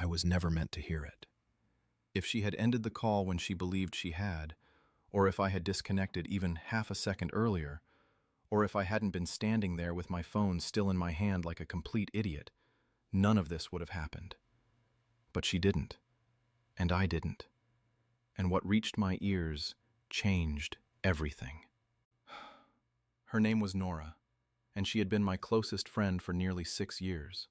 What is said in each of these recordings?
was never meant to hear it. If she had ended the call when she believed she had, or if I had disconnected even half a second earlier, or if I hadn't been standing there with my phone still in my hand like a complete idiot, none of this would have happened. But she didn't, and I didn't. And what reached my ears changed everything. Her name was Nora, and she had been my closest friend for nearly 6 years.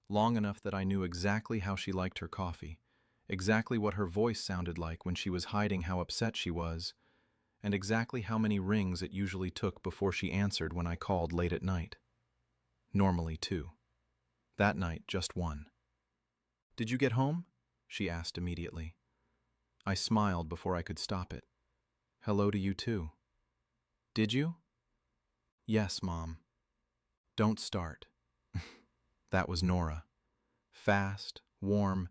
Long enough that I knew exactly how she liked her coffee, exactly what her voice sounded like when she was hiding how upset she was, and exactly how many rings it usually took before she answered when I called late at night. Normally 2. That night, just 1. "Did you get home?" she asked immediately. I smiled before I could stop it. "Hello to you too." "Did you?" "Yes, Mom." "Don't start." That was Nora. Fast, warm,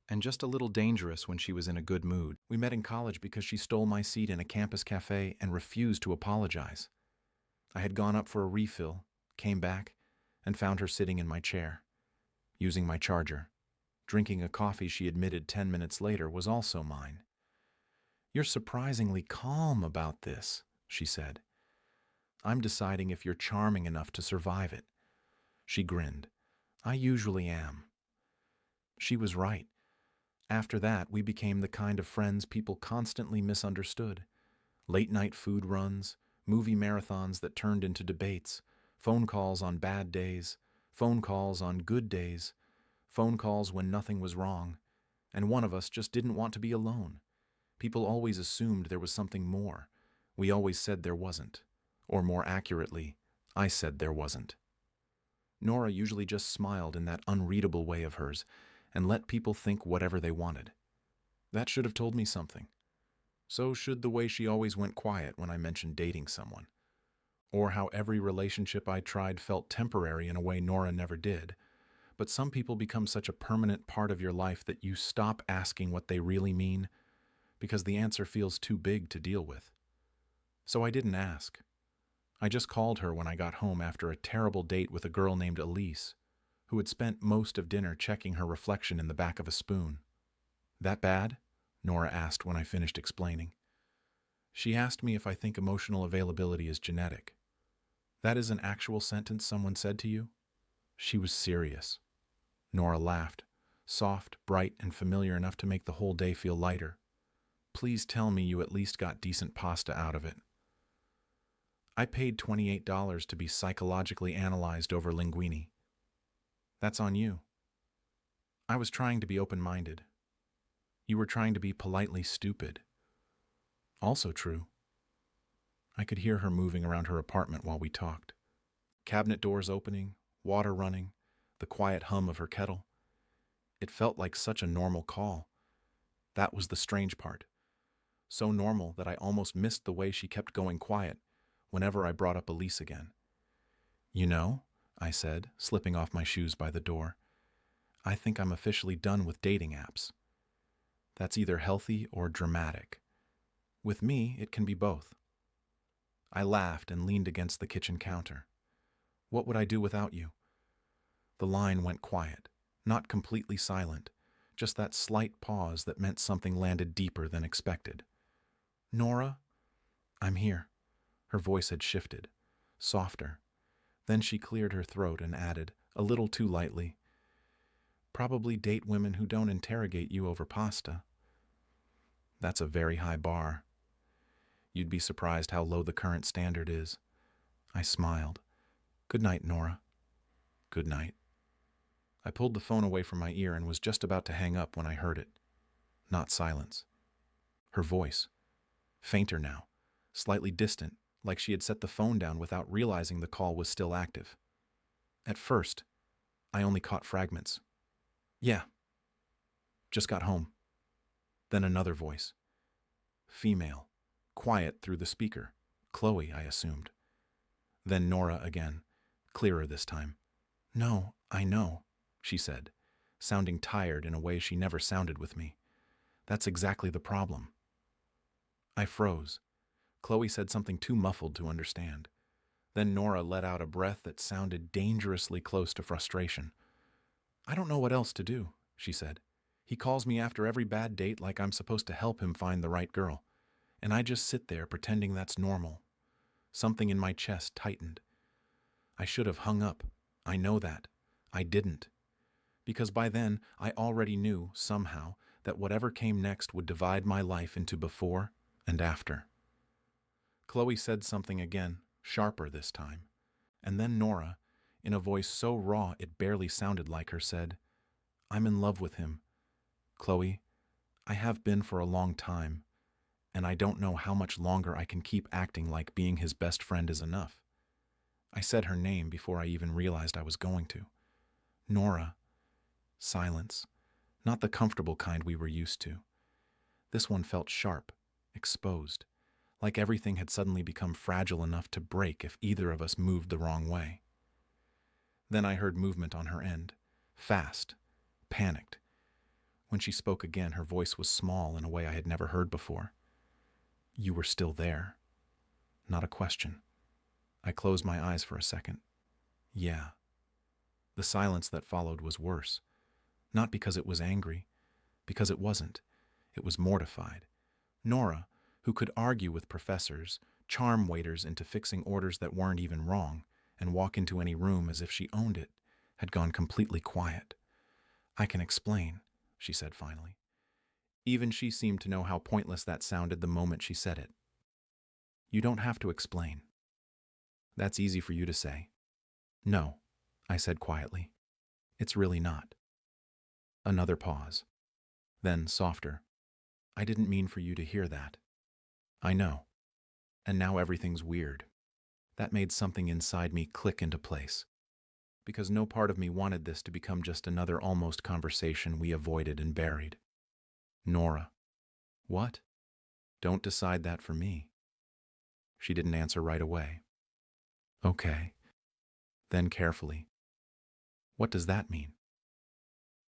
and just a little dangerous when she was in a good mood. We met in college because she stole my seat in a campus cafe and refused to apologize. I had gone up for a refill, came back, and found her sitting in my chair, using my charger. Drinking a coffee she admitted 10 minutes later was also mine. "You're surprisingly calm about this," she said. "I'm deciding if you're charming enough to survive it." She grinned. "I usually am." She was right. After that, we became the kind of friends people constantly misunderstood. Late-night food runs, movie marathons that turned into debates, phone calls on bad days, phone calls on good days, phone calls when nothing was wrong, and one of us just didn't want to be alone. People always assumed there was something more. We always said there wasn't. Or more accurately, I said there wasn't. Nora usually just smiled in that unreadable way of hers and let people think whatever they wanted. That should have told me something. So should the way she always went quiet when I mentioned dating someone. Or how every relationship I tried felt temporary in a way Nora never did. But some people become such a permanent part of your life that you stop asking what they really mean because the answer feels too big to deal with. So I didn't ask. I just called her when I got home after a terrible date with a girl named Elise, who had spent most of dinner checking her reflection in the back of a spoon. "That bad?" Nora asked when I finished explaining. She asked me if I think emotional availability is genetic. "That is an actual sentence someone said to you?" She was serious. Nora laughed, soft, bright, and familiar enough to make the whole day feel lighter. "Please tell me you at least got decent pasta out of it." "I paid $28 to be psychologically analyzed over linguine." "That's on you." "I was trying to be open-minded." "You were trying to be politely stupid." "Also true." I could hear her moving around her apartment while we talked. Cabinet doors opening, water running, the quiet hum of her kettle. It felt like such a normal call. That was the strange part. So normal that I almost missed the way she kept going quiet whenever I brought up Elise again. "You know," I said, slipping off my shoes by the door, "I think I'm officially done with dating apps." That's either healthy or dramatic. With me, it can be both. I laughed and leaned against the kitchen counter. "What would I do without you?" The line went quiet, not completely silent, just that slight pause that meant something landed deeper than expected. "Nora, I'm here." Her voice had shifted, softer. Then she cleared her throat and added, a little too lightly, "Probably date women who don't interrogate you over pasta." That's a very high bar. You'd be surprised how low the current standard is. I smiled. "Good night, Nora." "Good night." I pulled the phone away from my ear and was just about to hang up when I heard it. Not silence. Her voice. Fainter now, slightly distant, like she had set the phone down without realizing the call was still active. At first, I only caught fragments. "Yeah. Just got home." Then another voice. Female. Quiet through the speaker. Chloe, I assumed. Then Nora again. Clearer this time. "No, I know," she said, sounding tired in a way she never sounded with me. "That's exactly the problem." I froze. Chloe said something too muffled to understand. Then Nora let out a breath that sounded dangerously close to frustration. "I don't know what else to do. she said. "He calls me after every bad date like I'm supposed to help him find the right girl. And I just sit there pretending that's normal." Something in my chest tightened. I should have hung up. I know that. I didn't. Because by then, I already knew, somehow, that whatever came next would divide my life into before and after. Chloe said something again, sharper this time. And then Nora, in a voice so raw it barely sounded like her, said, "I'm in love with him. Chloe, I have been for a long time, and I don't know how much longer I can keep acting like being his best friend is enough." I said her name before I even realized I was going to. Nora. Silence. Not the comfortable kind we were used to. This one felt sharp, exposed, like everything had suddenly become fragile enough to break if either of us moved the wrong way. Then I heard movement on her end. Fast. Panicked. When she spoke again, her voice was small in a way I had never heard before. "You were still there." Not a question. I closed my eyes for a second. Yeah. The silence that followed was worse. Not because it was angry, because it wasn't. It was mortified. Nora, who could argue with professors, charm waiters into fixing orders that weren't even wrong, and walk into any room as if she owned it, had gone completely quiet. "I can explain," she said finally. Even she seemed to know how pointless that sounded the moment she said it. "You don't have to explain." "That's easy for you to say." "No," I said quietly. "It's really not." Another pause. Then, softer. "I didn't mean for you to hear that." "I know. And now everything's weird." That made something inside me click into place. Because no part of me wanted this to become just another almost conversation we avoided and buried. "Nora." "What?" "Don't decide that for me." She didn't answer right away. "Okay." Then carefully. "What does that mean?"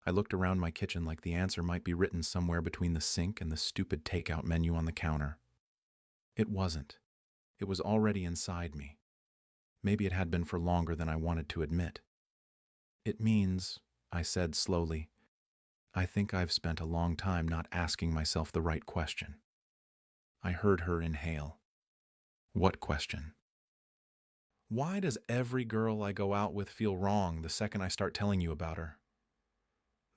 I looked around my kitchen like the answer might be written somewhere between the sink and the stupid takeout menu on the counter. It wasn't. It was already inside me. Maybe it had been for longer than I wanted to admit. "It means," I said slowly, "I think I've spent a long time not asking myself the right question." I heard her inhale. "What question?" "Why does every girl I go out with feel wrong the second I start telling you about her?"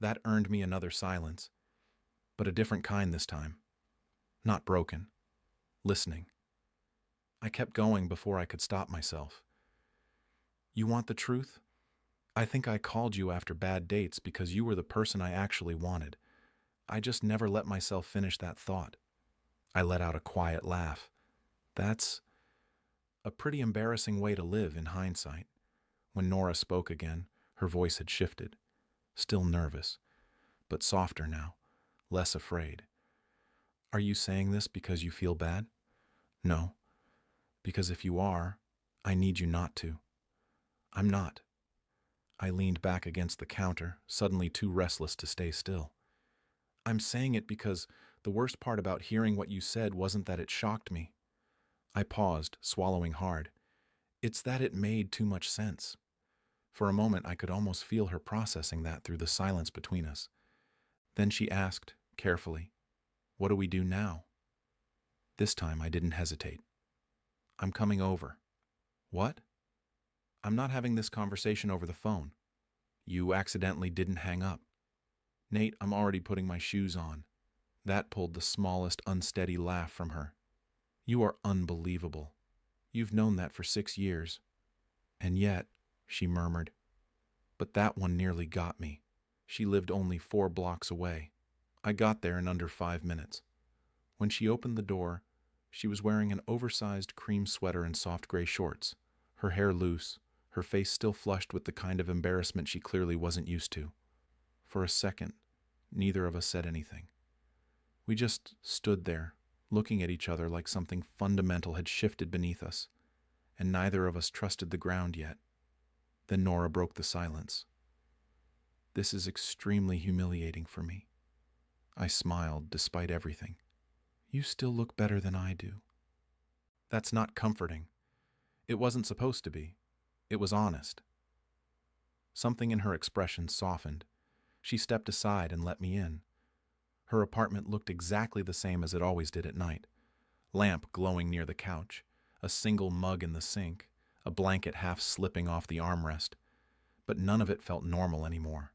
That earned me another silence, but a different kind this time. Not broken. Listening. I kept going before I could stop myself. "You want the truth? I think I called you after bad dates because you were the person I actually wanted. I just never let myself finish that thought." I let out a quiet laugh. That's a pretty embarrassing way to live in hindsight. When Nora spoke again, her voice had shifted. Still nervous, but softer now, less afraid. "Are you saying this because you feel bad?" "No. Because if you are, I need you not to." "I'm not." I leaned back against the counter, suddenly too restless to stay still. "I'm saying it because the worst part about hearing what you said wasn't that it shocked me." I paused, swallowing hard. "It's that it made too much sense." For a moment, I could almost feel her processing that through the silence between us. Then she asked, carefully, "What do we do now?" This time, I didn't hesitate. "I'm coming over." "What?" "I'm not having this conversation over the phone." "You accidentally didn't hang up." "Nate, I'm already putting my shoes on." That pulled the smallest unsteady laugh from her. "You are unbelievable. You've known that for 6 years." "And yet," she murmured. "But that one nearly got me. She lived only 4 blocks away. I got there in under 5 minutes. When she opened the door, she was wearing an oversized cream sweater and soft gray shorts, her hair loose, her face still flushed with the kind of embarrassment she clearly wasn't used to. For a second, neither of us said anything. We just stood there, looking at each other like something fundamental had shifted beneath us, and neither of us trusted the ground yet. Then Nora broke the silence. "This is extremely humiliating for me." I smiled, despite everything. "You still look better than I do." "That's not comforting. It wasn't supposed to be. It was honest." Something in her expression softened. She stepped aside and let me in. Her apartment looked exactly the same as it always did at night. Lamp glowing near the couch, a single mug in the sink, a blanket half slipping off the armrest. But none of it felt normal anymore.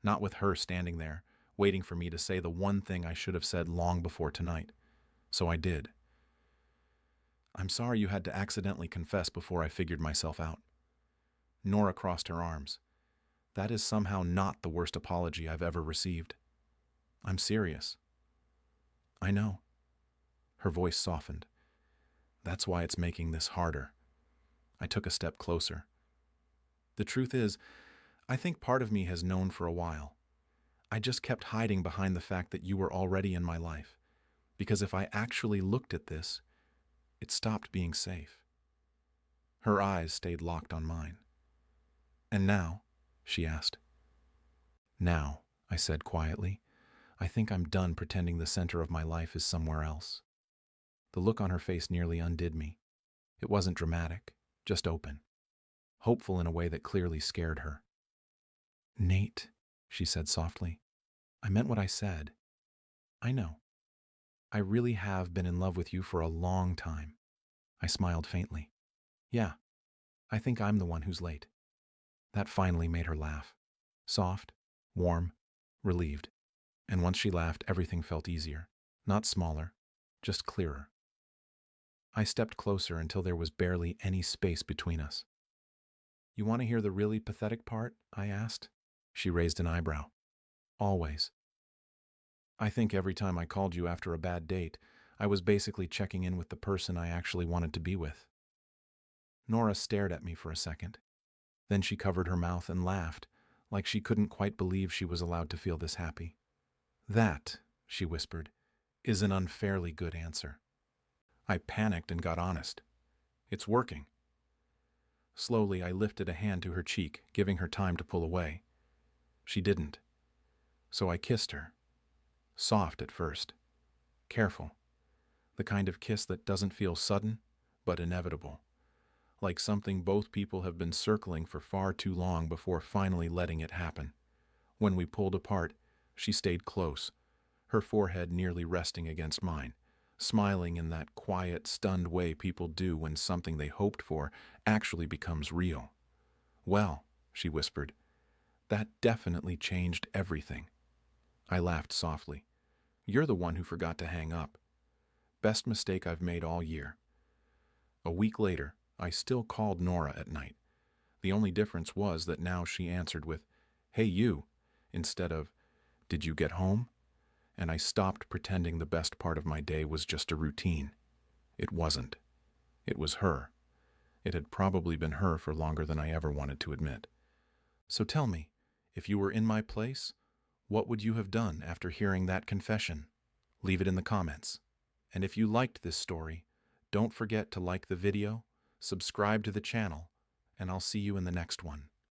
Not with her standing there, waiting for me to say the one thing I should have said long before tonight. So I did. "I'm sorry you had to accidentally confess before I figured myself out." Nora crossed her arms. "That is somehow not the worst apology I've ever received. I'm serious." "I know." Her voice softened. "That's why it's making this harder." I took a step closer. "The truth is, I think part of me has known for a while. I just kept hiding behind the fact that you were already in my life. Because if I actually looked at this, it stopped being safe." Her eyes stayed locked on mine. "And now?" she asked. "Now," I said quietly, "I think I'm done pretending the center of my life is somewhere else." The look on her face nearly undid me. It wasn't dramatic, just open. Hopeful in a way that clearly scared her. "Nate," she said softly, "I meant what I said. I know. I really have been in love with you for a long time." I smiled faintly. "Yeah, I think I'm the one who's late." That finally made her laugh. Soft, warm, relieved. And once she laughed, everything felt easier. Not smaller, just clearer. I stepped closer until there was barely any space between us. "You want to hear the really pathetic part?" I asked. She raised an eyebrow. "Always. I think every time I called you after a bad date, I was basically checking in with the person I actually wanted to be with." Nora stared at me for a second. Then she covered her mouth and laughed, like she couldn't quite believe she was allowed to feel this happy. "That," she whispered, "is an unfairly good answer." I panicked and got honest. "It's working." Slowly, I lifted a hand to her cheek, giving her time to pull away. She didn't. So I kissed her. Soft at first. Careful. The kind of kiss that doesn't feel sudden, but inevitable. Like something both people have been circling for far too long before finally letting it happen. When we pulled apart, she stayed close, her forehead nearly resting against mine, smiling in that quiet, stunned way people do when something they hoped for actually becomes real. "Well," she whispered, "that definitely changed everything." I laughed softly. "You're the one who forgot to hang up. Best mistake I've made all year." A week later, I still called Nora at night. The only difference was that now she answered with, "Hey you," instead of, "Did you get home?" And I stopped pretending the best part of my day was just a routine. It wasn't. It was her. It had probably been her for longer than I ever wanted to admit. So tell me, if you were in my place, what would you have done after hearing that confession? Leave it in the comments. And if you liked this story, don't forget to like the video, subscribe to the channel, and I'll see you in the next one.